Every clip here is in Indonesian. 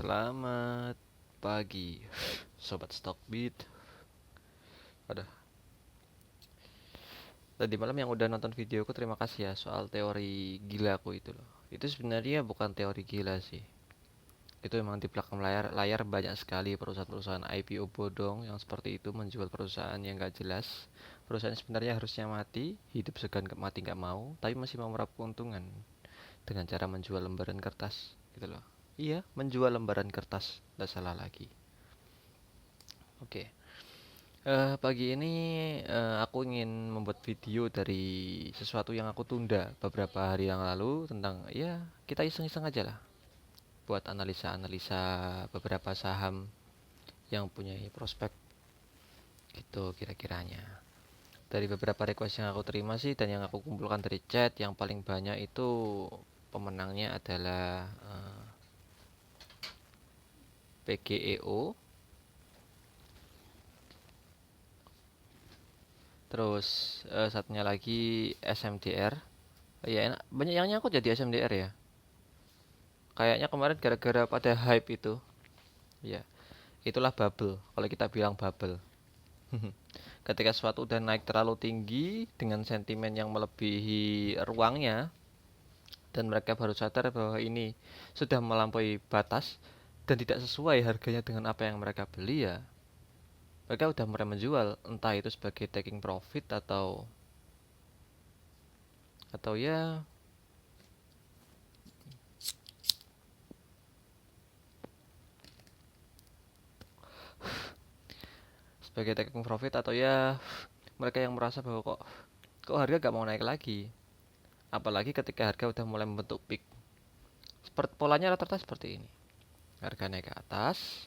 Selamat pagi, Sobat Stockbeat. Ada tadi malam yang udah nonton videoku, terima kasih ya soal teori gilaku itu loh. Itu sebenarnya bukan teori gila sih. Itu memang di belakang layar banyak sekali perusahaan-perusahaan IPO bodong yang seperti itu menjual perusahaan yang gak jelas. Perusahaan sebenarnya harusnya mati, hidup segan mati gak mau, tapi masih mau meraup keuntungan dengan cara menjual lembaran kertas gitu loh. Iya, menjual lembaran kertas, tidak salah lagi. Oke. Pagi ini aku ingin membuat video dari sesuatu yang aku tunda beberapa hari yang lalu tentang ya kita iseng-iseng aja lah buat analisa-analisa beberapa saham yang punya prospek gitu kira-kiranya. Dari beberapa request yang aku terima sih dan yang aku kumpulkan dari chat yang paling banyak itu pemenangnya adalah PGEO, terus satunya lagi SMDR. Ya enak, banyak yang nyangkut jadi SMDR ya. Kayaknya kemarin gara-gara pada hype itu. Ya, itulah bubble. Kalau kita bilang bubble. Ketika sesuatu udah naik terlalu tinggi dengan sentimen yang melebihi ruangnya dan mereka baru sadar bahwa ini sudah melampaui batas dan tidak sesuai harganya dengan apa yang mereka beli ya. Mereka udah mulai menjual, entah itu sebagai taking profit atau ya sebagai taking profit atau ya mereka yang merasa bahwa kok harga gak mau naik lagi. Apalagi ketika harga udah mulai membentuk peak. Seperti polanya rata-rata seperti ini. Harga naik ke atas,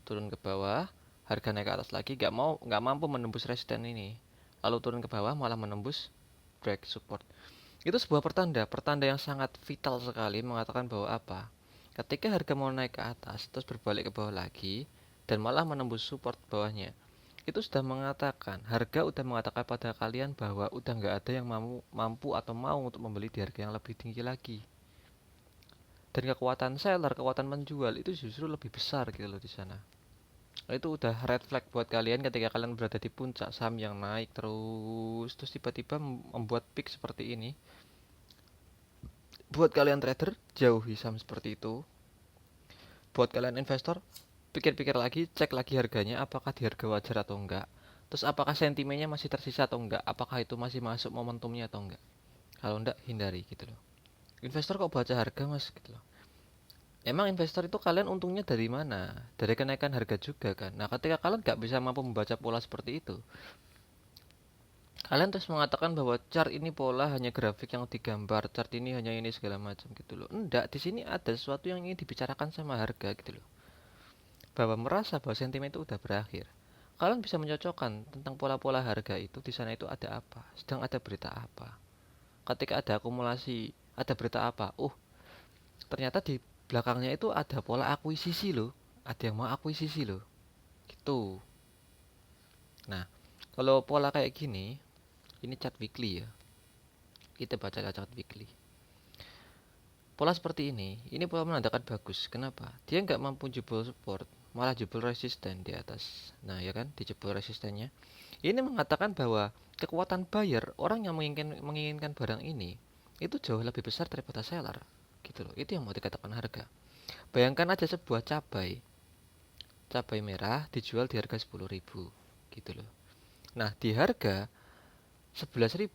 turun ke bawah, harga naik ke atas lagi, nggak mampu menembus resisten ini. Lalu turun ke bawah malah menembus break support. Itu sebuah pertanda yang sangat vital sekali mengatakan bahwa apa? Ketika harga mau naik ke atas terus berbalik ke bawah lagi dan malah menembus support bawahnya, itu sudah mengatakan, harga udah mengatakan pada kalian bahwa udah nggak ada yang mampu atau mau untuk membeli di harga yang lebih tinggi lagi. Dan kekuatan seller, kekuatan menjual itu justru lebih besar gitu loh di sana. Itu udah red flag buat kalian ketika kalian berada di puncak saham yang naik terus tiba-tiba membuat peak seperti ini. Buat kalian trader, jauhi saham seperti itu. Buat kalian investor, pikir-pikir lagi, cek lagi harganya apakah di harga wajar atau enggak. Terus apakah sentimennya masih tersisa atau enggak? Apakah itu masih masuk momentumnya atau enggak? Kalau enggak, hindari gitu loh. Investor kok baca harga mas gitu loh. Emang investor itu kalian untungnya dari mana? Dari kenaikan harga juga kan. Nah, ketika kalian nggak bisa mampu membaca pola seperti itu, kalian terus mengatakan bahwa chart ini pola hanya grafik yang digambar, chart ini hanya ini segala macam gitu loh. Enggak, di sini ada sesuatu yang ingin dibicarakan sama harga gitu loh. Bahwa merasa bahwa sentimen itu udah berakhir. Kalian bisa mencocokkan tentang pola-pola harga itu di sana itu ada apa, sedang ada berita apa. Ketika ada akumulasi, ada berita apa? Ternyata di belakangnya itu ada pola akuisisi loh. Ada yang mau akuisisi loh. Gitu. Nah, kalau pola kayak gini, ini chart weekly ya. Kita baca chart weekly. Pola seperti ini pola menandakan bagus. Kenapa? Dia nggak mampu jebol support, malah jebol resisten di atas. Nah, ya kan, dijebol resistennya. Ini mengatakan bahwa kekuatan buyer, orang yang menginginkan barang ini, itu jauh lebih besar daripada seller. Gitu loh. Itu yang mau dikatakan harga. Bayangkan aja sebuah cabai merah dijual di harga 10.000 gitu loh. Nah, di harga 11.000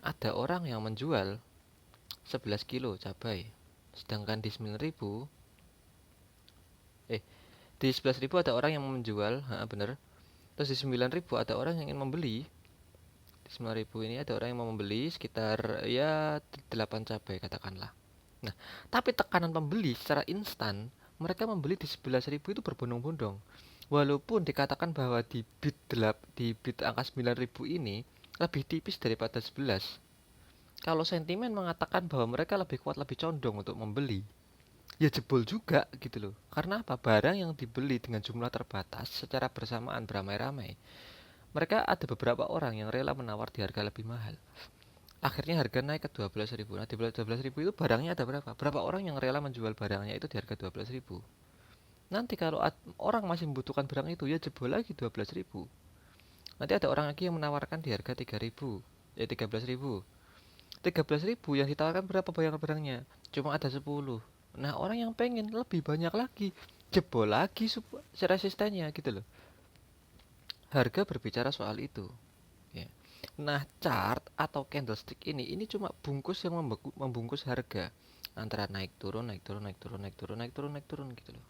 ada orang yang menjual 11 kilo cabai. Sedangkan di 9.000 di 11.000 ada orang yang menjual, bener. Terus di 9.000 ada orang yang ingin membeli. Di 9.000 ini ada orang yang mau membeli sekitar ya 8 cabai katakanlah. Nah, tapi tekanan pembeli secara instan, mereka membeli di 11.000 itu berbondong-bondong. Walaupun dikatakan bahwa di bid angka 9.000 ini lebih tipis daripada 11. Kalau sentimen mengatakan bahwa mereka lebih kuat, lebih condong untuk membeli, ya jebol juga gitu loh. Karena apa? Barang yang dibeli dengan jumlah terbatas secara bersamaan beramai-ramai. Mereka ada beberapa orang yang rela menawar di harga lebih mahal. Akhirnya harga naik ke 12.000. Nah, di 12.000 itu barangnya ada berapa? Berapa orang yang rela menjual barangnya itu di harga 12.000? Nanti kalau orang masih membutuhkan barang itu, ya jebol lagi 12.000. Nanti ada orang lagi yang menawarkan di harga 3.000, ya 13.000. 13.000 yang ditawarkan berapa bayar barangnya? Cuma ada 10. Nah, orang yang pengen lebih banyak lagi, jebol lagi resistennya gitu loh. Harga berbicara soal itu. Ya. Nah, chart atau candlestick ini cuma bungkus yang membungkus harga antara naik turun, naik turun, naik turun, naik turun, naik turun, naik turun gitu loh.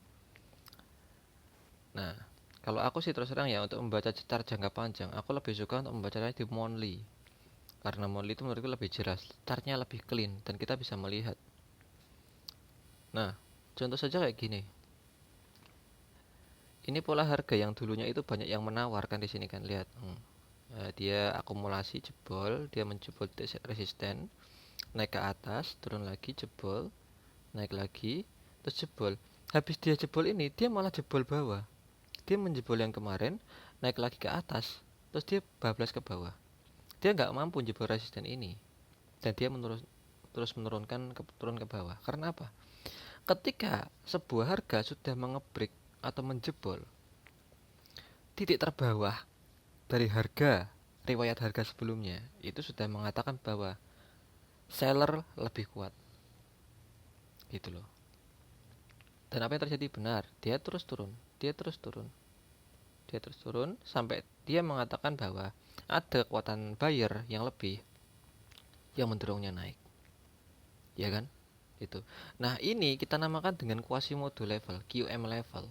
Nah, kalau aku sih terus terang ya untuk membaca chart jangka panjang, aku lebih suka untuk membacanya di monthly. Karena monthly itu menurutku lebih jelas, chartnya lebih clean dan kita bisa melihat. Nah, contoh saja kayak gini. Ini pola harga yang dulunya itu banyak yang menawarkan di sini kan, lihat. Dia akumulasi jebol, dia menjebol resisten, naik ke atas, turun lagi, jebol, naik lagi, terus jebol. Habis dia jebol ini, dia malah jebol bawah. Dia menjebol yang kemarin, naik lagi ke atas, terus dia bablas ke bawah. Dia nggak mampu jebol resisten ini, dan dia terus menurunkan turun ke bawah. Karena apa? Ketika sebuah harga sudah mengebreak atau menjebol titik terbawah dari harga riwayat harga sebelumnya, itu sudah mengatakan bahwa seller lebih kuat gitu loh. Dan apa yang terjadi benar, dia terus turun, dia terus turun, dia terus turun sampai dia mengatakan bahwa ada kekuatan buyer yang lebih yang mendorongnya naik, ya kan? Itu. Nah, ini kita namakan dengan Quasimodo level, QM level.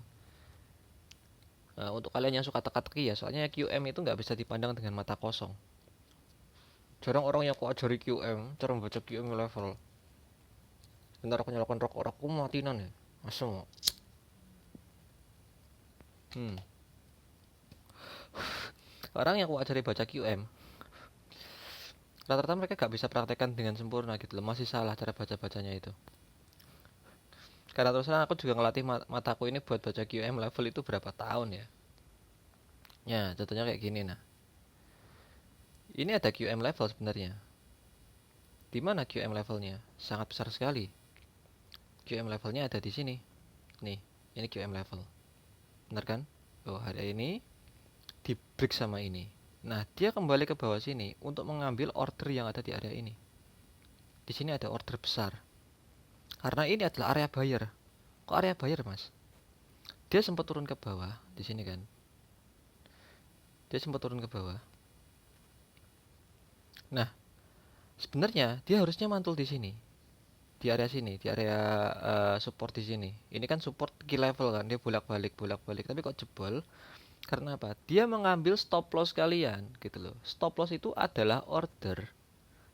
Nah, untuk kalian yang suka teka-teki ya, soalnya QM itu nggak bisa dipandang dengan mata kosong. Jarang orang yang kok ajari QM, cara membaca QM level. Bentar aku nyalakan rokok, aku matinan ya. Masuk. Hmm. Orang yang kok ajari baca QM, rata-rata mereka gak bisa praktekkan dengan sempurna gitu loh, masih salah cara baca-bacanya itu. Karena terus terang aku juga ngelatih mataku ini buat baca QM level itu berapa tahun ya. Ya, contohnya kayak gini nah. Ini ada QM level sebenarnya. Di mana QM levelnya? Sangat besar sekali. QM levelnya ada di sini. Nih, ini QM level. Benar kan? Oh, hari ini di break sama ini. Nah, dia kembali ke bawah sini untuk mengambil order yang ada di area ini. Di sini ada order besar. Karena ini adalah area buyer. Kok area buyer, Mas? Dia sempat turun ke bawah di sini kan. Dia sempat turun ke bawah. Nah, sebenarnya dia harusnya mantul di sini. Di area sini, di area support di sini. Ini kan support key level kan, dia bolak-balik, bolak-balik. Tapi kok jebol? Karena apa? Dia mengambil stop loss kalian gitu loh. Stop loss itu adalah order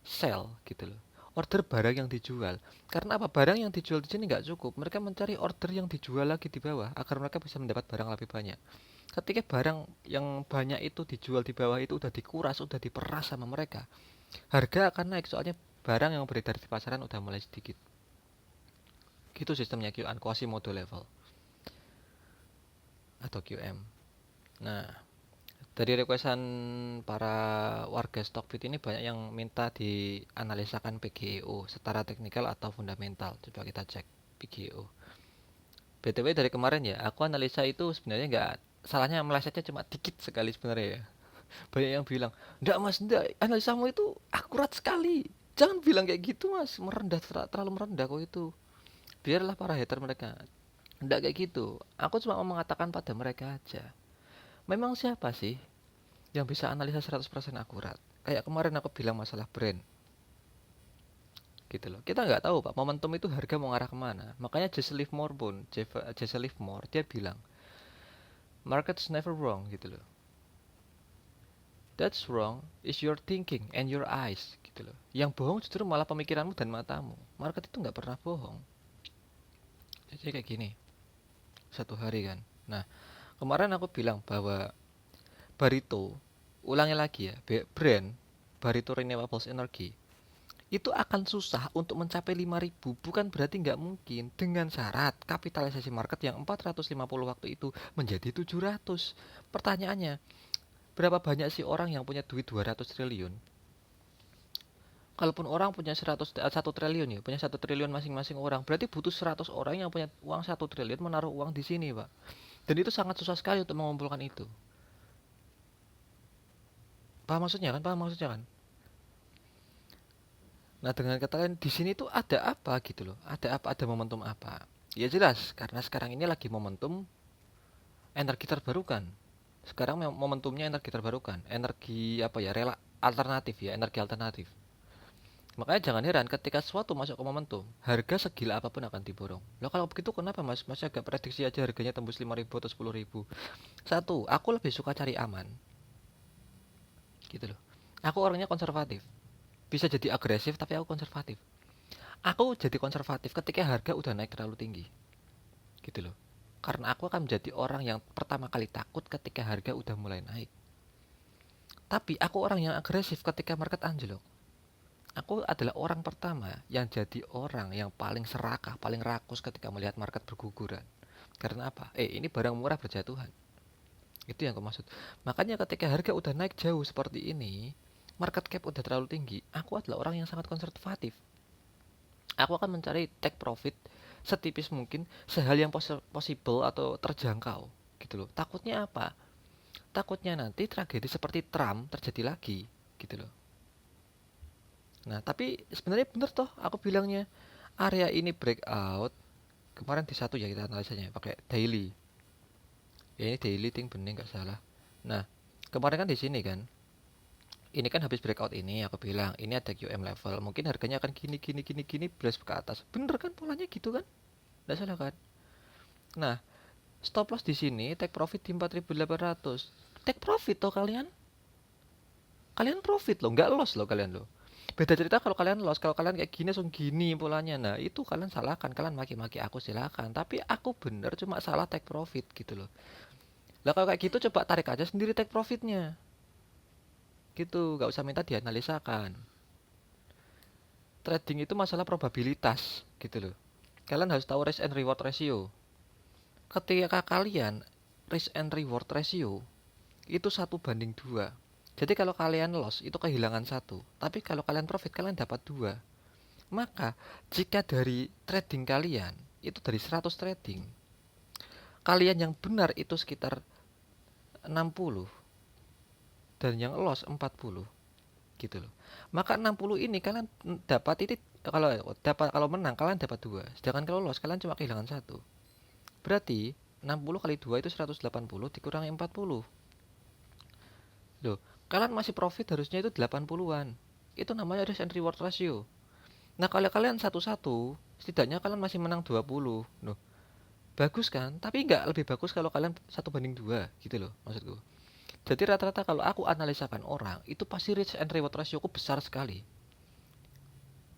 sell gitu loh. Order barang yang dijual. Karena apa? Barang yang dijual di sini nggak cukup. Mereka mencari order yang dijual lagi di bawah agar mereka bisa mendapat barang lebih banyak. Ketika barang yang banyak itu dijual di bawah itu udah dikuras, udah diperas sama mereka, harga akan naik soalnya barang yang beredar di pasaran udah mulai sedikit. Gitu sistemnya QN, Quasimodo level atau QM. Nah, dari requestan para warga Stockbit ini banyak yang minta dianalisakan PGEO setara teknikal atau fundamental. Coba kita cek PGEO. BTW dari kemarin ya, aku analisa itu sebenarnya nggak salahnya, melesetnya cuma dikit sekali sebenarnya ya. Banyak yang bilang, "Enggak Mas, enggak, analisamu itu akurat sekali. Jangan bilang kayak gitu Mas, merendah, terlalu merendah kok itu." Biarlah para hater mereka. Enggak kayak gitu. Aku cuma mau mengatakan pada mereka aja. Memang siapa sih yang bisa analisa 100% akurat? Kayak kemarin aku bilang masalah brand. Gitu loh. Kita nggak tahu Pak, momentum itu harga mau ngarah kemana. Makanya Jesse Livermore pun, Jesse Livermore, dia bilang, market's never wrong gitu loh. That's wrong is your thinking and your eyes gitu loh. Yang bohong justru malah pemikiranmu dan matamu. Market itu nggak pernah bohong. Jadi kayak gini, satu hari kan. Nah, kemarin aku bilang bahwa Barito, ulangi lagi ya, brand Barito Renewables Energy itu akan susah untuk mencapai 5.000. Bukan berarti nggak mungkin, dengan syarat kapitalisasi market yang 450 waktu itu menjadi 700. Pertanyaannya, berapa banyak sih orang yang punya duit 200 triliun Kalaupun orang punya 1 triliun ya, punya 1 triliun masing-masing orang, berarti butuh 100 orang yang punya uang 1 triliun menaruh uang di sini, Pak. Dan itu sangat susah sekali untuk mengumpulkan itu. Paham maksudnya kan? Paham maksudnya kan? Nah, dengan kata lain di sini tuh ada apa gitu loh. Ada apa? Ada momentum apa? Ya jelas, karena sekarang ini lagi momentum energi terbarukan. Sekarang momentumnya energi terbarukan. Energi apa ya? Alternatif ya, energi alternatif. Makanya jangan heran ketika suatu masuk ke momentum, harga segila apapun akan diborong. Loh kalau begitu kenapa Mas? Mas agak prediksi aja harganya tembus 5.000 atau 10.000. Satu, aku lebih suka cari aman. Gitu loh. Aku orangnya konservatif. Bisa jadi agresif tapi aku konservatif. Aku jadi konservatif ketika harga udah naik terlalu tinggi. Gitu loh. Karena aku akan menjadi orang yang pertama kali takut ketika harga udah mulai naik. Tapi aku orang yang agresif ketika market anjlok. Aku adalah orang pertama yang jadi orang yang paling serakah, paling rakus ketika melihat market berguguran. Karena apa? Ini barang murah berjatuhan. Itu yang aku maksud. Makanya ketika harga udah naik jauh seperti ini, market cap udah terlalu tinggi, aku adalah orang yang sangat konservatif. Aku akan mencari take profit setipis mungkin, sehal yang possible atau terjangkau. Gitu loh. Takutnya apa? Takutnya nanti tragedi seperti Trump terjadi lagi. Gitu loh. Nah, tapi sebenarnya bener toh aku bilangnya. Area ini breakout. Kemarin di satu ya kita analisanya pakai daily. Ya ini daily ting bening nggak salah. Nah, kemarin kan di sini kan. Ini kan habis breakout ini aku bilang ini ada QM level. Mungkin harganya akan gini gini gini gini blast ke atas. Bener kan polanya gitu kan? Nggak salah kan? Nah, stop loss di sini take profit di 4.800. Take profit toh kalian. Kalian profit loh, nggak loss loh kalian loh. Beda cerita kalau kalian loss, kalau kalian kayak gini langsung gini polanya. Nah, itu kalian salahkan, kalian maki-maki aku silakan. Tapi aku bener cuma salah take profit gitu loh. Lah kalau kayak gitu coba tarik aja sendiri take profitnya. Gitu, nggak usah minta dianalisakan. Trading itu masalah probabilitas gitu loh. Kalian harus tahu risk and reward ratio. Ketika kalian risk and reward ratio itu 1:2. Jadi kalau kalian loss itu kehilangan 1. Tapi kalau kalian profit kalian dapat 2. Maka jika dari trading kalian itu dari 100 trading, kalian yang benar itu sekitar 60 dan yang loss 40 gitu loh. Maka 60 ini kalian dapat itu kalau menang kalian dapat 2. Sedangkan kalau loss kalian cuma kehilangan 1. Berarti 60 kali 2 itu 180 dikurangi 40. Loh, kalian masih profit harusnya itu 80-an. Itu namanya risk and reward ratio. Nah, kalau kalian satu-satu, setidaknya kalian masih menang 20. Loh, bagus kan? Tapi nggak lebih bagus kalau kalian 1:2 gitu loh maksudku. Jadi rata-rata kalau aku analisakan orang, itu pasti risk and reward ratio ku besar sekali.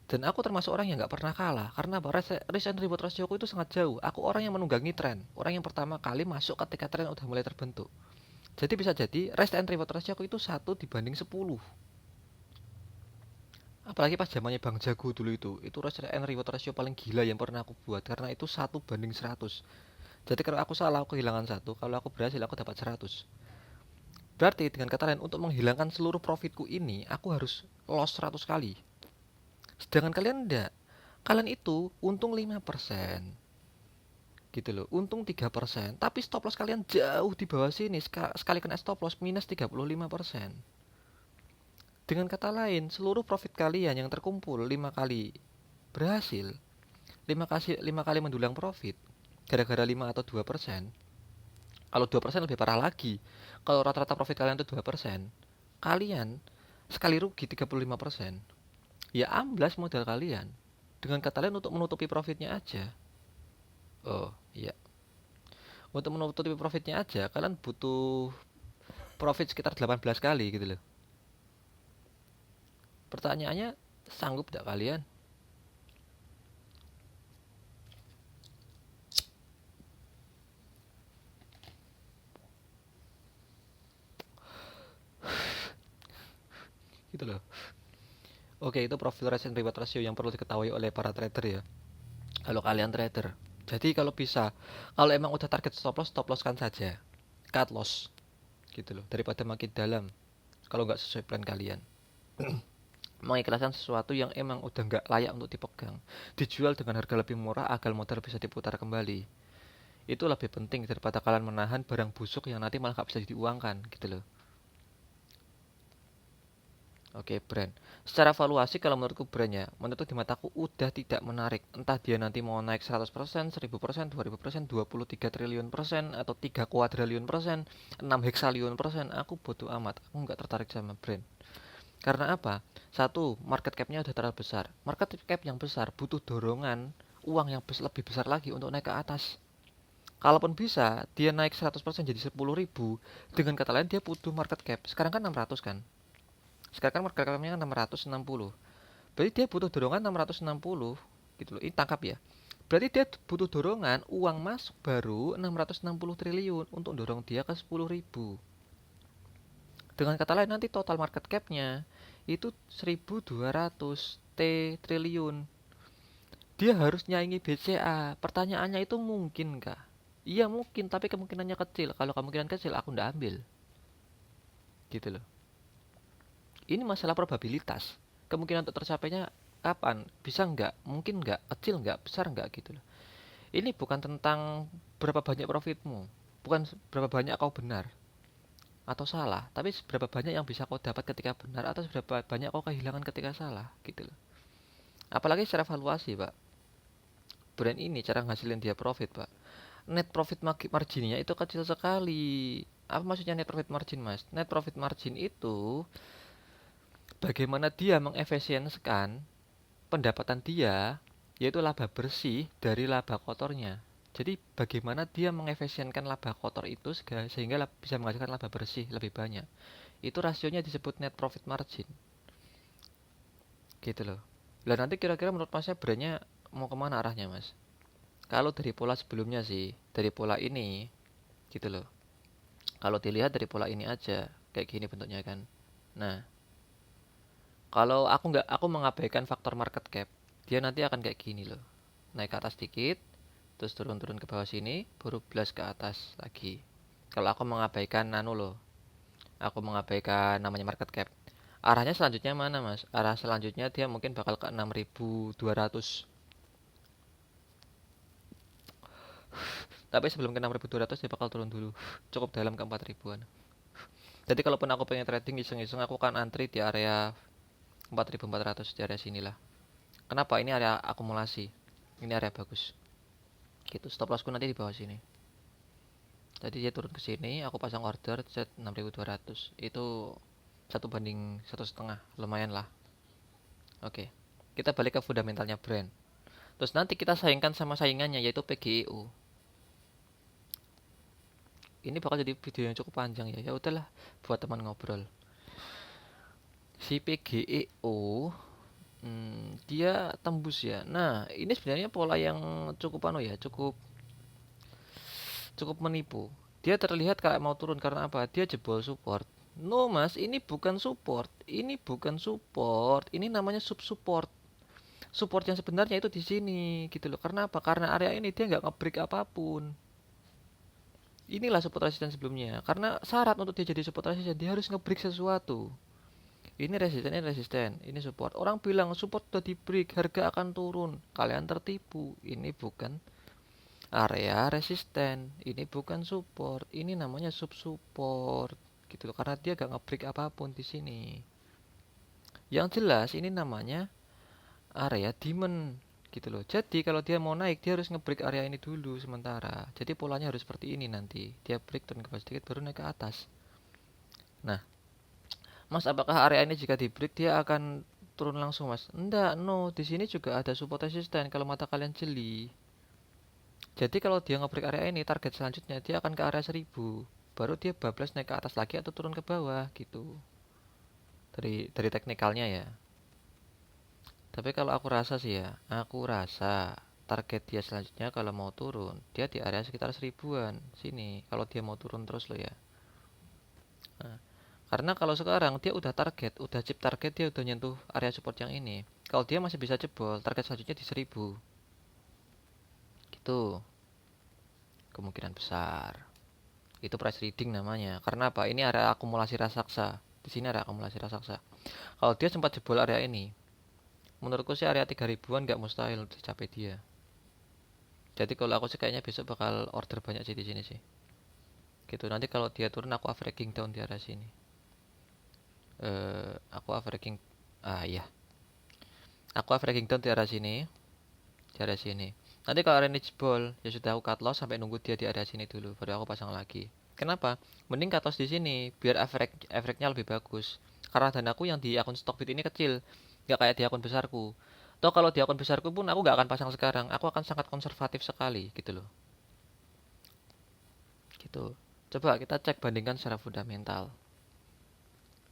Dan aku termasuk orang yang nggak pernah kalah. Karena apa? Risk and reward ratio ku itu sangat jauh. Aku orang yang menunggangi tren. Orang yang pertama kali masuk ketika tren udah mulai terbentuk. Jadi bisa jadi risk and reward ratio aku itu 1:10. Apalagi pas zamannya Bang Jago dulu itu risk and reward ratio paling gila yang pernah aku buat karena itu 1:100. Jadi kalau aku salah aku kehilangan 1, kalau aku berhasil aku dapat 100. Berarti dengan kata lain untuk menghilangkan seluruh profitku ini aku harus loss 100 kali. Sedangkan kalian enggak. Kalian itu untung 5%. Gitu loh, untung 3%, tapi stop loss kalian jauh di bawah sini. Sekali kena stop loss minus 35%. Dengan kata lain, seluruh profit kalian yang terkumpul 5 kali berhasil, 5 kali mendulang profit gara-gara 5 atau 2%. Kalau 2% lebih parah lagi. Kalau rata-rata profit kalian itu 2%, kalian sekali rugi 35%. Ya amblas modal kalian. Dengan kata lain untuk menutupi profitnya aja. Oh, iya. Untuk menutupi profitnya aja kalian butuh profit sekitar 18 kali gitu loh. Pertanyaannya, sanggup tidak kalian? Gitu loh. Oke, itu profit risk and reward ratio yang perlu diketahui oleh para trader ya. Kalau kalian trader. Jadi kalau bisa, kalau emang udah target stop loss kan saja. Cut loss. Gitu loh. Daripada makin dalam kalau nggak sesuai plan kalian. mengikhlaskan sesuatu yang emang udah nggak layak untuk dipegang, dijual dengan harga lebih murah agar modal bisa diputar kembali. Itu lebih penting daripada kalian menahan barang busuk yang nanti malah nggak bisa diuangkan gitu loh. Oke, brand. Secara valuasi kalau menurutku brandnya, menurutku di mataku udah tidak menarik. Entah dia nanti mau naik 100%, 1000%, 2000%, 23 triliun persen, atau 3 kuadriliun persen, 6 heksaliun persen, aku bodo amat. Aku nggak tertarik sama brand. Karena apa? Satu, market cap-nya udah terlalu besar. Market cap yang besar butuh dorongan uang yang lebih besar lagi untuk naik ke atas. Kalaupun bisa, dia naik 100% jadi 10.000, dengan kata lain dia butuh market cap. Sekarang kan 600 kan? Sekarang kan market cap-nya 660. Berarti dia butuh dorongan 660 gitu loh. Ini tangkap ya. Berarti dia butuh dorongan uang masuk baru 660 triliun untuk dorong dia ke 10.000. Dengan kata lain nanti total market cap-nya itu 1.200 triliun. Dia harus nyaingi BCA. Pertanyaannya itu mungkinkah? Iya mungkin, tapi kemungkinannya kecil. Kalau kemungkinan kecil aku ndak ambil. Gitu loh. Ini masalah probabilitas. Kemungkinan untuk tercapainya kapan? Bisa nggak? Mungkin nggak? Kecil nggak? Besar nggak? Gitu loh. Ini bukan tentang berapa banyak profitmu. Bukan berapa banyak kau benar atau salah, tapi seberapa banyak yang bisa kau dapat ketika benar atau seberapa banyak kau kehilangan ketika salah. Gitu loh. Apalagi secara valuasi, Pak. Brand ini cara ngasilin dia profit, Pak. Net profit marginnya itu kecil sekali. Apa maksudnya net profit margin, Mas? Net profit margin itu bagaimana dia mengefisiensikan pendapatan dia, yaitu laba bersih dari laba kotornya. Jadi bagaimana dia mengefisienkan laba kotor itu sehingga bisa menghasilkan laba bersih lebih banyak. Itu rasionya disebut net profit margin. Gitu loh. Lah nanti kira-kira menurut Masnya brandnya mau kemana arahnya, Mas? Kalau dari pola sebelumnya sih, dari pola ini, gitu loh. Kalau dilihat dari pola ini aja, kayak gini bentuknya kan. Nah, kalau aku mengabaikan faktor market cap, dia nanti akan kayak gini loh. Naik ke atas dikit, terus turun-turun ke bawah sini, baru blast ke atas lagi. Kalau aku mengabaikan nano loh, aku mengabaikan namanya market cap. Arahnya selanjutnya mana, Mas? Arah selanjutnya dia mungkin bakal ke 6.200. Tapi sebelum ke 6.200 dia bakal turun dulu. Cukup dalam ke 4 ribuan. Jadi kalaupun aku pengen trading iseng-iseng, aku kan antri di area 4.400 di area sinilah. Kenapa? Ini area akumulasi. Ini area bagus. Gitu. Stop lossku nanti di bawah sini. Jadi dia turun ke sini, aku pasang order set 6.200. Itu 1 banding 1,5. Lumayan lah. Oke. Kita balik ke fundamentalnya brand. Terus nanti kita saingkan sama saingannya yaitu PGEO. Ini bakal jadi video yang cukup panjang ya. Ya udahlah buat teman ngobrol. Si PGEO dia tembus ya. Nah, ini sebenarnya pola yang cukup cukup cukup menipu. Dia terlihat kayak mau turun karena apa? Dia jebol support. No, Mas, ini bukan support. Ini bukan support. Ini namanya sub support. Support yang sebenarnya itu di sini gitu loh. Karena apa? Karena area ini dia nggak nge-break apapun. Inilah support resisten sebelumnya. Karena syarat untuk dia jadi support resisten dia harus nge-break sesuatu. Ini resisten, ini support. Orang bilang support udah di break, harga akan turun. Kalian tertipu. Ini bukan area resisten, ini bukan support. Ini namanya sub support. Gitu loh, karena dia gak nge-break apapun di sini. Yang jelas ini namanya area demand gitu loh. Jadi kalau dia mau naik dia harus nge-break area ini dulu sementara. Jadi polanya harus seperti ini nanti. Dia break turun ke bawah sedikit baru naik ke atas. Nah, Mas, apakah area ini jika di break dia akan turun langsung, Mas? Enggak, no. Di sini juga ada support resisten kalau mata kalian jeli. Jadi kalau dia nge-break area ini, target selanjutnya dia akan ke area 1000. Baru dia bablas naik ke atas lagi atau turun ke bawah gitu. Dari teknikalnya ya. Tapi kalau aku rasa sih ya, aku rasa target dia selanjutnya kalau mau turun, dia di area sekitar 1000-an sini. Kalau dia mau turun terus loh ya. Nah, karena kalau sekarang dia udah target, udah chip target, dia udah nyentuh area support yang ini. Kalau dia masih bisa jebol, target selanjutnya di 1000. Gitu. Kemungkinan besar. Itu price reading namanya. Karena apa? Ini area akumulasi raksasa. Di sini ada akumulasi raksasa. Kalau dia sempat jebol area ini, menurutku sih area 3000-an nggak mustahil dicapai dia. Jadi kalau aku sih kayaknya besok bakal order banyak sih di sini sih. Gitu. Nanti kalau dia turun aku averaging down di area sini. Aku averaging iya. Aku averaging down di area sini, di area sini. Nanti kalau area ini jebol, ya sudah aku cut loss sampai nunggu dia di area sini dulu, baru aku pasang lagi. Kenapa? Mending cut loss di sini biar efeknya lebih bagus. Karena danaku yang di akun Stockbit ini kecil, nggak kayak di akun besarku. Toh kalau di akun besarku pun aku nggak akan pasang sekarang, aku akan sangat konservatif sekali gitu loh. Gitu. Coba kita cek bandingkan secara fundamental.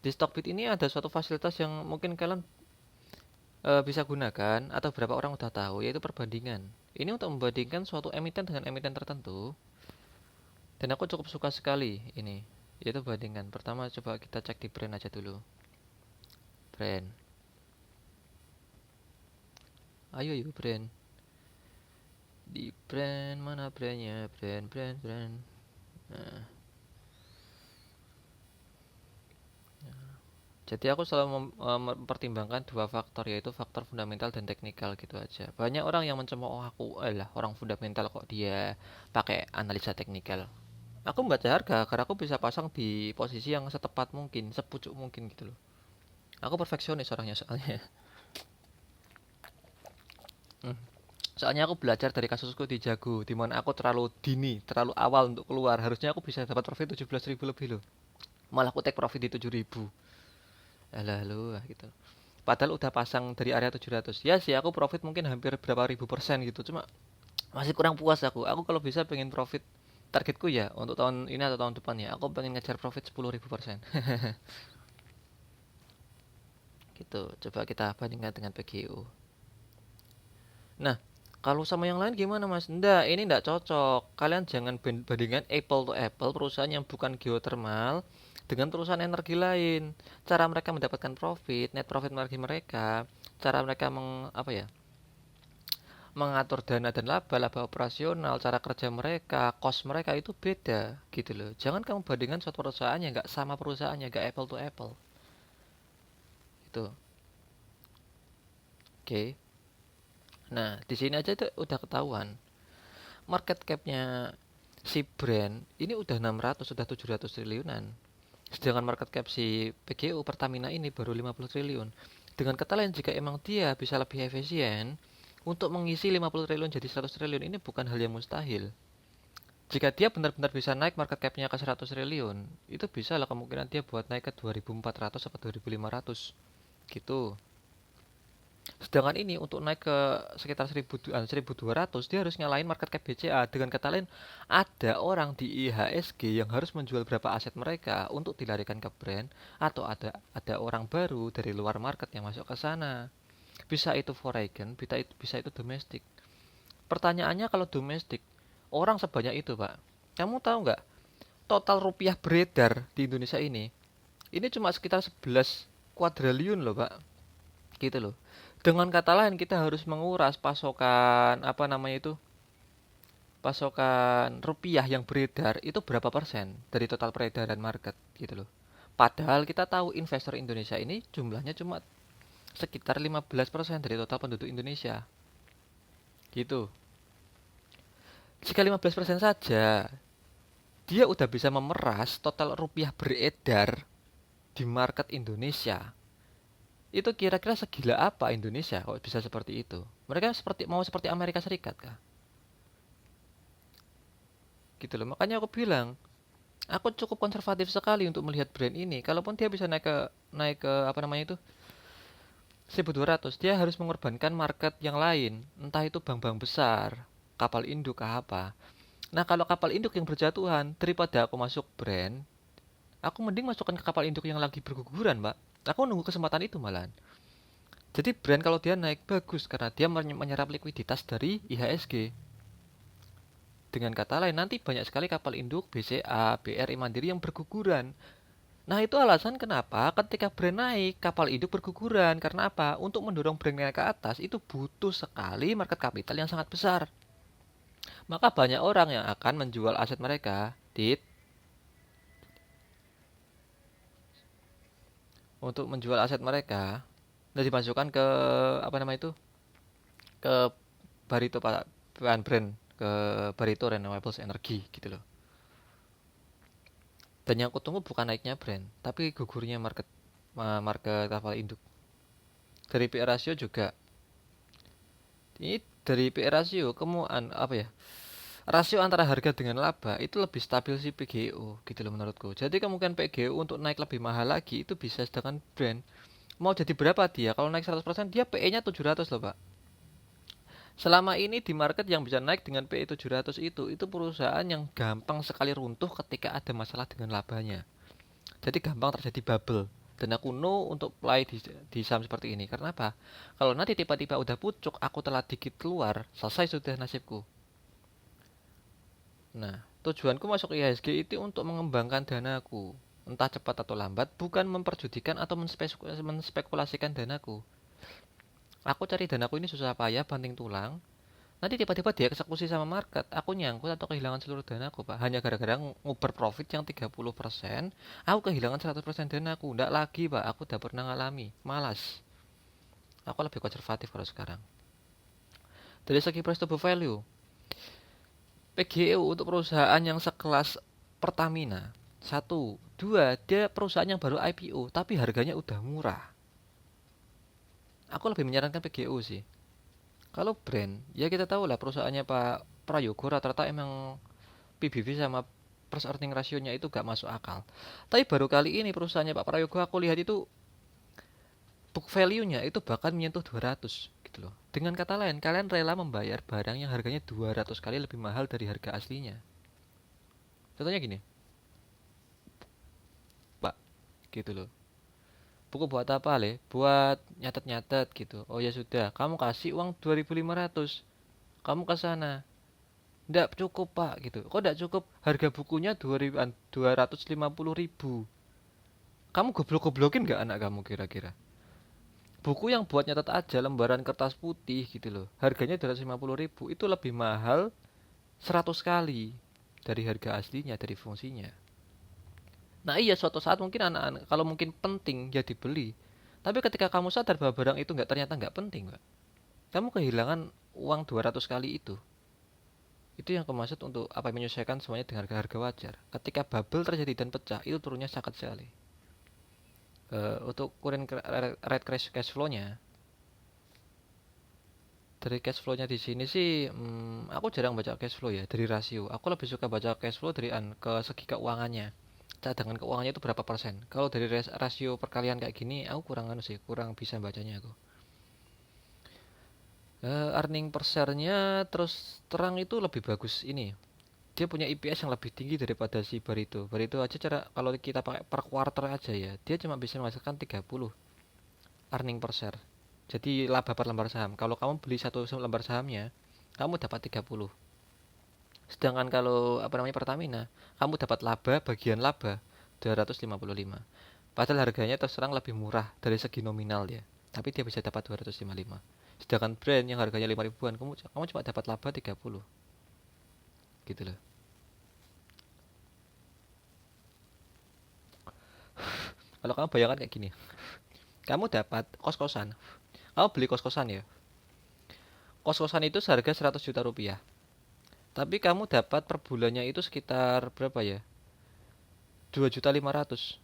Di Stockbit ini ada suatu fasilitas yang mungkin kalian bisa gunakan atau beberapa orang udah tahu, yaitu perbandingan. Ini untuk membandingkan suatu emiten dengan emiten tertentu. Dan aku cukup suka sekali ini, yaitu bandingan. Pertama coba kita cek di brand aja dulu. Brand. Ayo yuk brand. Di brand mana brandnya? Brand. Nah, jadi aku selalu mempertimbangkan dua faktor, yaitu faktor fundamental dan teknikal gitu aja. Banyak orang yang mencemooh aku, lah orang fundamental kok dia pakai analisa teknikal. Aku membaca harga karena aku bisa pasang di posisi yang setepat mungkin, sepucuk mungkin gitu loh. Aku perfeksionis orangnya soalnya. Hmm. Soalnya aku belajar dari kasusku di Jago, di mana aku terlalu dini, terlalu awal untuk keluar. Harusnya aku bisa dapat profit 17.000 lebih loh. Malah aku take profit di 7.000. Alah lu gitu. Padahal udah pasang dari area 700. Ya sih aku profit mungkin hampir berapa ribu persen gitu. Cuma masih kurang puas aku. Aku kalau bisa pengen profit, targetku ya untuk tahun ini atau tahun depan ya, aku pengen ngejar profit 10.000%. Gitu. Coba kita bandingkan dengan PGU. Nah, kalau sama yang lain gimana Mas? Nggak, ini nggak cocok. Kalian jangan bandingkan apple to apple perusahaan yang bukan geothermal dengan perusahaan energi lain. Cara mereka mendapatkan profit, net profit margin mereka, cara mereka mengatur dana dan laba operasional, cara kerja mereka, cost mereka itu beda gitu loh. Jangan kamu bandingkan suatu perusahaan yang nggak sama perusahaannya, nggak apple to apple. Itu. Oke. Nah, di sini aja itu udah ketahuan. Market cap-nya si brand ini udah 600, sudah 700 triliunan. Sedangkan market cap si PGU Pertamina ini baru 50 triliun. Dengan kata lain, jika emang dia bisa lebih efisien untuk mengisi 50 triliun jadi 100 triliun, ini bukan hal yang mustahil. Jika dia benar-benar bisa naik market cap-nya ke 100 triliun, itu bisa lah kemungkinan dia buat naik ke 2400 atau 2500 gitu. Sedangkan ini untuk naik ke sekitar 1200 dia harus nyalain market cap BCA. Dengan kata lain, ada orang di IHSG yang harus menjual berapa aset mereka untuk dilarikan ke brand, atau ada orang baru dari luar market yang masuk ke sana. Bisa itu foreign, bisa itu domestik. Pertanyaannya kalau domestik, orang sebanyak itu, Pak. Kamu tahu nggak? Total rupiah beredar di Indonesia ini cuma sekitar 11 kuadriliun loh, Pak. Gitu loh. Dengan kata lain kita harus menguras pasokan pasokan rupiah yang beredar itu berapa persen dari total peredaran market gitu loh. Padahal kita tahu investor Indonesia ini jumlahnya cuma sekitar 15% dari total penduduk Indonesia. Gitu. Jika 15% saja, dia udah bisa memeras total rupiah beredar di market Indonesia. Itu kira-kira segila apa Indonesia kalau bisa seperti itu? Mereka mau seperti Amerika Serikat kah? Gitu loh. Makanya aku bilang, aku cukup konservatif sekali untuk melihat brand ini. Kalaupun dia bisa naik ke apa namanya itu 1200, dia harus mengorbankan market yang lain. Entah itu bank-bank besar, kapal induk kah apa. Nah, kalau kapal induk yang berjatuhan, daripada aku masuk brand, aku mending masukkan ke kapal induk yang lagi berguguran, Mbak. Aku nunggu kesempatan itu malahan. Jadi brand kalau dia naik bagus karena dia menyerap likuiditas dari IHSG. Dengan kata lain, nanti banyak sekali kapal induk BCA, BRI Mandiri yang berguguran. Nah, itu alasan kenapa ketika brand naik, kapal induk berguguran. Karena apa? Untuk mendorong brand naik ke atas, itu butuh sekali market capital yang sangat besar. Maka banyak orang yang akan menjual aset mereka di untuk menjual aset mereka dan dimasukkan ke apa nama itu, ke Barito Pak, brand ke Barito Renewables Energy gitu loh. Dan yang aku tunggu bukan naiknya brand, tapi gugurnya market kapal induk. Dari PE ratio juga. Ini dari PE ratio kemuan apa ya? Rasio antara harga dengan laba itu lebih stabil si PGO gitu loh menurutku. Jadi kemungkinan PGO untuk naik lebih mahal lagi itu bisa, sedangkan brand mau jadi berapa dia? Kalau naik 100% dia PE-nya 700 loh, Pak. Selama ini di market yang bisa naik dengan PE 700 itu perusahaan yang gampang sekali runtuh ketika ada masalah dengan labanya. Jadi gampang terjadi bubble. Dan aku no untuk play di saham seperti ini. Karena apa? Kalau nanti tiba-tiba udah pucuk, aku telah dikit keluar, selesai sudah nasibku. Nah, tujuanku masuk IHSG itu untuk mengembangkan danaku. Entah cepat atau lambat, bukan memperjudikan atau menspekulasikan danaku. Aku cari danaku ini susah payah, banting tulang. Nanti tiba-tiba dia eksekusi sama market, aku nyangkut atau kehilangan seluruh danaku, Pak. Hanya gara-gara nguber profit yang 30%, aku kehilangan 100% danaku. Nggak lagi, Pak. Aku udah pernah ngalami. Malas. Aku lebih konservatif kalau sekarang. Dari segi price to book value, PGU untuk perusahaan yang sekelas Pertamina, satu, dua, dia perusahaan yang baru IPO, tapi harganya udah murah. Aku lebih menyarankan PGU sih. Kalau brand, ya kita tahu lah perusahaannya Pak Prayogo rata-rata emang PBV sama price earning rasionya itu gak masuk akal. Tapi baru kali ini perusahaannya Pak Prayogo aku lihat itu book value-nya itu bahkan menyentuh 200 gitu loh. Dengan kata lain, kalian rela membayar barang yang harganya 200 kali lebih mahal dari harga aslinya. Contohnya gini, Pak, gitu loh. Buku buat apa, Le? Buat nyatet-nyatet gitu. Oh ya sudah, kamu kasih uang 2.500. Kamu ke sana. Nggak cukup, Pak, gitu. Kok nggak cukup? Harga bukunya 250.000. Kamu goblok-goblokin nggak anak kamu kira-kira? Buku yang buat nyatet aja lembaran kertas putih gitu loh. Harganya 250.000 itu lebih mahal 100 kali dari harga aslinya, dari fungsinya. Nah iya, suatu saat mungkin anak-anak kalau mungkin penting ya dibeli. Tapi ketika kamu sadar bahwa barang itu ternyata nggak penting, Pak. Kamu kehilangan uang 200 kali itu. Itu yang aku maksud untuk apa menyesuaikan semuanya dengan harga-harga wajar. Ketika bubble terjadi dan pecah, itu turunnya sangat sekali. Untuk current rate cash flow-nya, dari cash flow-nya di sini sih, aku jarang baca cash flow ya dari rasio. Aku lebih suka baca cash flow dari ke segi keuangannya. Cadangan keuangannya itu berapa persen. Kalau dari rasio perkalian kayak gini, aku kurang anu sih, kurang bisa bacanya aku. Earning per share-nya terus terang itu lebih bagus ini. Dia punya EPS yang lebih tinggi daripada si Barito. Barito aja cara kalau kita pakai per quarter aja ya, dia cuma bisa menghasilkan 30 earning per share. Jadi laba per lembar saham. Kalau kamu beli satu lembar sahamnya, kamu dapat 30. Sedangkan kalau apa namanya Pertamina, kamu dapat laba bagian laba 255. Padahal harganya terus terang lebih murah dari segi nominal ya. Tapi dia bisa dapat 255. Sedangkan brand yang harganya 5 ribuan, kamu cuma dapat laba 30. Gitu loh. Kalau kamu bayangkan kayak gini, kamu dapat kos-kosan. Kamu beli kos-kosan ya. Kos-kosan itu seharga 100 juta rupiah. Tapi kamu dapat per bulannya itu sekitar berapa ya? 2.500.000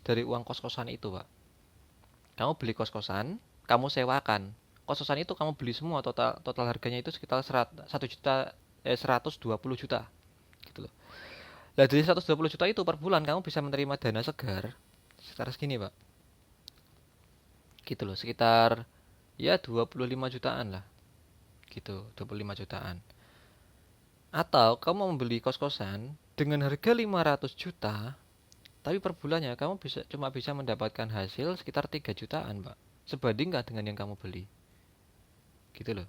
dari uang kos-kosan itu, Pak. Kamu beli kos-kosan, kamu sewakan. Kos-kosan itu kamu beli semua, total total harganya itu sekitar 1 juta 120 juta gitu loh. Nah, dari 120 juta itu per bulan kamu bisa menerima dana segar sekitar segini, Pak. Gitu loh, sekitar ya 25 jutaan lah. Gitu, 25 jutaan. Atau kamu membeli kos-kosan dengan harga 500 juta, tapi per bulannya kamu cuma bisa mendapatkan hasil sekitar 3 jutaan, Pak. Sebanding nggak dengan yang kamu beli. Gitu loh.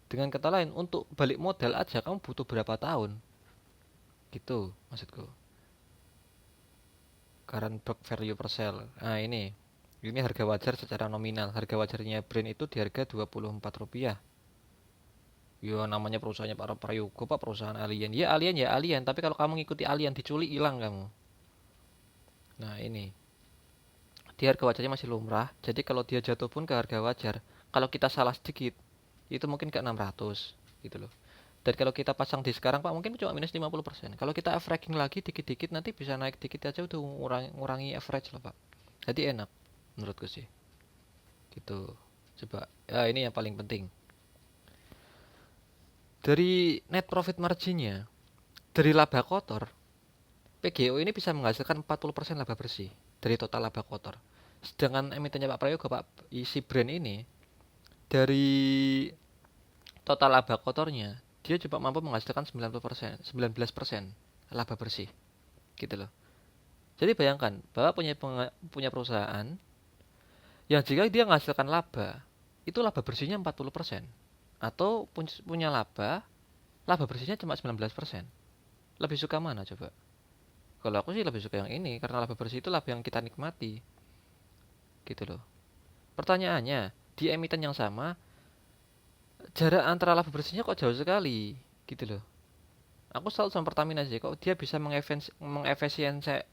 Dengan kata lain, untuk balik modal aja kamu butuh berapa tahun? Gitu maksudku. Current book value per sale. Nah, ini harga wajar secara nominal. Harga wajarnya brand itu di harga Rp24. Ya namanya perusahaannya para Prayogo, Pak, perusahaan alien. Ya alien, tapi kalau kamu ngikuti alien diculik hilang kamu. Nah, ini di harga wajarnya masih lumrah. Jadi kalau dia jatuh pun ke harga wajar. Kalau kita salah sedikit, itu mungkin ke 600 gitu loh. Dan kalau kita pasang di sekarang Pak mungkin cuma minus 50%. Kalau kita averaging lagi dikit-dikit nanti bisa naik dikit aja udah ngurangi average loh Pak. Jadi enak menurutku sih. Gitu. Coba. Ya ini yang paling penting. Dari net profit marginnya, dari laba kotor, PGO ini bisa menghasilkan 40% laba bersih dari total laba kotor. Sedangkan emitennya Pak Prayoga, Pak isi brand ini dari total laba kotornya dia cuma mampu menghasilkan 90%, 19% laba bersih. Gitu loh. Jadi bayangkan, Bapak punya perusahaan yang jika dia menghasilkan laba, itu laba bersihnya 40%. Atau punya laba bersihnya cuma 19%. Lebih suka mana coba? Kalau aku sih lebih suka yang ini karena laba bersih itu laba yang kita nikmati. Gitu loh. Pertanyaannya, di emiten yang sama, jarak antara laba bersihnya kok jauh sekali, gitu loh. Aku selalu sama Pertamina sih, kok dia bisa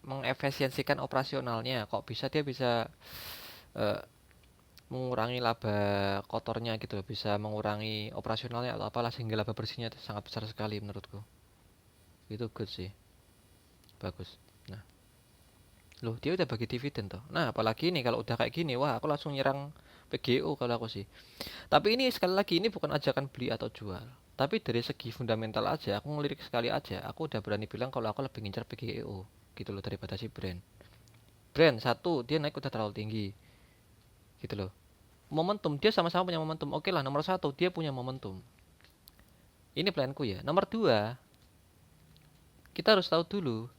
mengefisiensikan operasionalnya, kok dia bisa eh, mengurangi laba kotornya gitu loh, bisa mengurangi operasionalnya atau apalah sehingga laba bersihnya sangat besar sekali menurutku. Itu good sih, bagus. Nah, loh dia udah bagi dividen toh. Nah, apalagi nih kalau udah kayak gini, wah aku langsung nyerang PGO kalau aku sih. Tapi ini sekali lagi ini bukan ajakan beli atau jual. Tapi dari segi fundamental aja, aku ngelirik sekali aja, aku udah berani bilang kalau aku lebih ngincar PGO gitu loh daripada si brand. Brand satu dia naik udah terlalu tinggi, gitu loh. Momentum dia sama-sama punya momentum. Oke lah nomor satu dia punya momentum. Ini planku ya. Nomor dua kita harus tahu dulu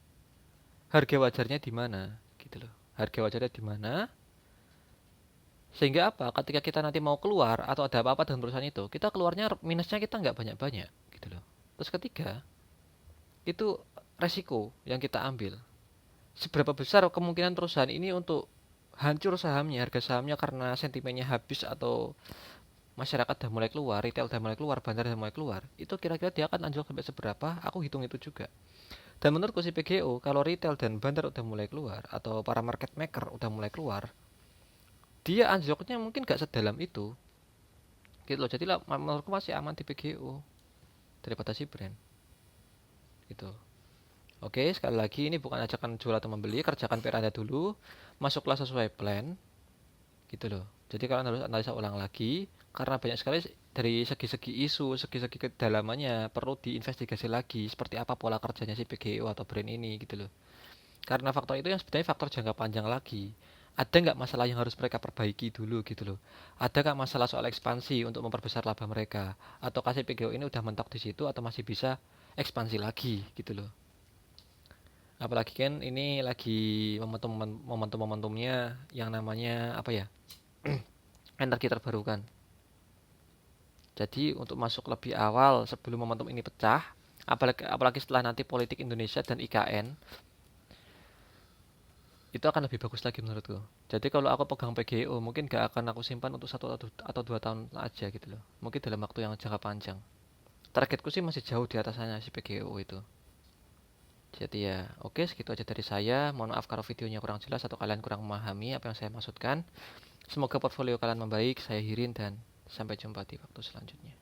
harga wajarnya di mana, gitu loh. Harga wajarnya di mana? Sehingga apa? Ketika kita nanti mau keluar atau ada apa-apa dengan perusahaan itu, kita keluarnya minusnya kita nggak banyak-banyak, gitu loh. Terus ketiga, itu resiko yang kita ambil. Seberapa besar kemungkinan perusahaan ini untuk hancur sahamnya, harga sahamnya karena sentimennya habis atau masyarakat udah mulai keluar, retail udah mulai keluar, bandar udah mulai keluar, itu kira-kira dia akan anjlok sampai seberapa? Aku hitung itu juga. Dan menurutku si PGO, kalau retail dan bandar udah mulai keluar atau para market maker udah mulai keluar, dia anjloknya mungkin gak sedalam itu. Gitu loh. Jadi lah, menurutku masih aman di PGO daripada si brand. Gitu. Oke, sekali lagi ini bukan ajakan jual atau membeli, kerjakan PR Anda dulu, masuklah sesuai plan, gitu loh. Jadi kalian harus analisa ulang lagi, karena banyak sekali dari segi-segi isu, segi-segi kedalamannya perlu diinvestigasi lagi, seperti apa pola kerjanya si PGO atau brand ini, gitu loh. Karena faktor itu yang sebenarnya faktor jangka panjang lagi. Ada nggak masalah yang harus mereka perbaiki dulu gitu loh? Ada nggak masalah soal ekspansi untuk memperbesar laba mereka? Atau kasih PGO ini udah mentok di situ atau masih bisa ekspansi lagi gitu loh? Apalagi kan ini lagi momentumnya yang namanya apa ya? Energi terbarukan. Jadi untuk masuk lebih awal sebelum momentum ini pecah, apalagi setelah nanti politik Indonesia dan IKN, itu akan lebih bagus lagi menurutku. Jadi kalau aku pegang PGO mungkin gak akan aku simpan untuk 1 atau 2 tahun aja gitu loh. Mungkin dalam waktu yang jangka panjang. Targetku sih masih jauh di atasnya si PGO itu. Jadi ya oke segitu aja dari saya. Mohon maaf kalau videonya kurang jelas atau kalian kurang memahami apa yang saya maksudkan. Semoga portfolio kalian membaik. Saya Hirin dan sampai jumpa di waktu selanjutnya.